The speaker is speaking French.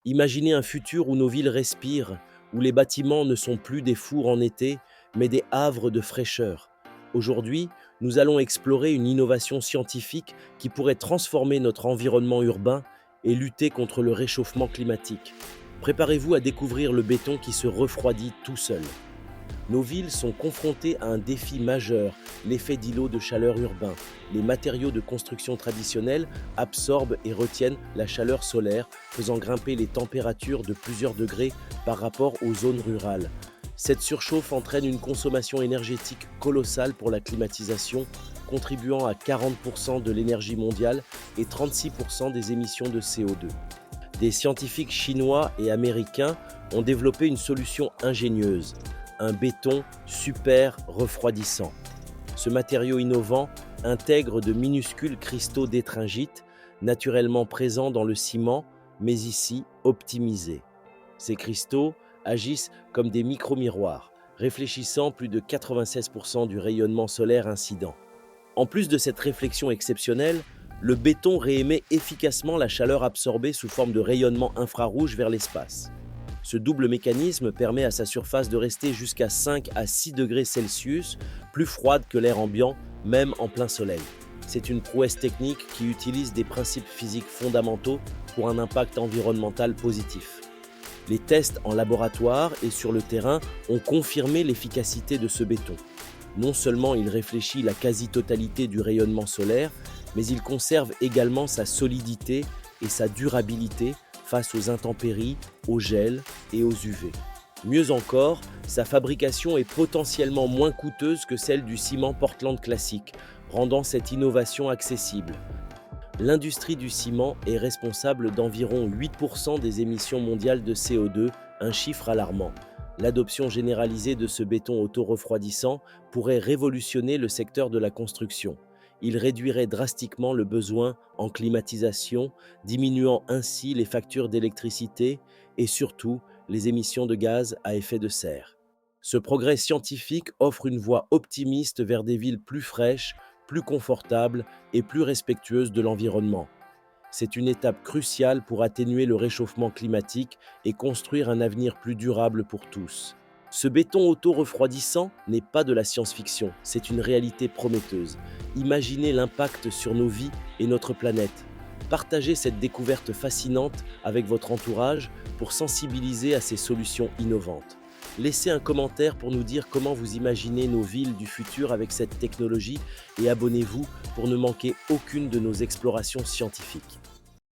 Imaginez un futur où nos villes respirent, où les bâtiments ne sont plus des fours en été, mais des havres de fraîcheur. Aujourd'hui, nous allons explorer une innovation scientifique qui pourrait transformer notre environnement urbain et lutter contre le réchauffement climatique. Préparez-vous à découvrir le béton qui se refroidit tout seul. Nos villes sont confrontées à un défi majeur, l'effet d'îlot de chaleur urbain. Les matériaux de construction traditionnels absorbent et retiennent la chaleur solaire, faisant grimper les températures de plusieurs degrés par rapport aux zones rurales. Cette surchauffe entraîne une consommation énergétique colossale pour la climatisation, contribuant à 40% de l'énergie mondiale et 36% des émissions de CO2. Des scientifiques chinois et américains ont développé une solution ingénieuse, un béton super refroidissant. Ce matériau innovant intègre de minuscules cristaux d'étringite, naturellement présents dans le ciment, mais ici optimisés. Ces cristaux agissent comme des micro-miroirs, réfléchissant plus de 96% du rayonnement solaire incident. En plus de cette réflexion exceptionnelle, le béton réémet efficacement la chaleur absorbée sous forme de rayonnement infrarouge vers l'espace. Ce double mécanisme permet à sa surface de rester jusqu'à 5 à 6 degrés Celsius, plus froide que l'air ambiant, même en plein soleil. C'est une prouesse technique qui utilise des principes physiques fondamentaux pour un impact environnemental positif. Les tests en laboratoire et sur le terrain ont confirmé l'efficacité de ce béton. Non seulement il réfléchit la quasi-totalité du rayonnement solaire, mais il conserve également sa solidité et sa durabilité face aux intempéries, au gel et aux UV. Mieux encore, sa fabrication est potentiellement moins coûteuse que celle du ciment Portland classique, rendant cette innovation accessible. L'industrie du ciment est responsable d'environ 8% des émissions mondiales de CO2, un chiffre alarmant. L'adoption généralisée de ce béton auto-refroidissant pourrait révolutionner le secteur de la construction. Il réduirait drastiquement le besoin en climatisation, diminuant ainsi les factures d'électricité et surtout les émissions de gaz à effet de serre. Ce progrès scientifique offre une voie optimiste vers des villes plus fraîches, plus confortables et plus respectueuses de l'environnement. C'est une étape cruciale pour atténuer le réchauffement climatique et construire un avenir plus durable pour tous. Ce béton auto-refroidissant n'est pas de la science-fiction, c'est une réalité prometteuse. Imaginez l'impact sur nos vies et notre planète. Partagez cette découverte fascinante avec votre entourage pour sensibiliser à ces solutions innovantes. Laissez un commentaire pour nous dire comment vous imaginez nos villes du futur avec cette technologie et abonnez-vous pour ne manquer aucune de nos explorations scientifiques.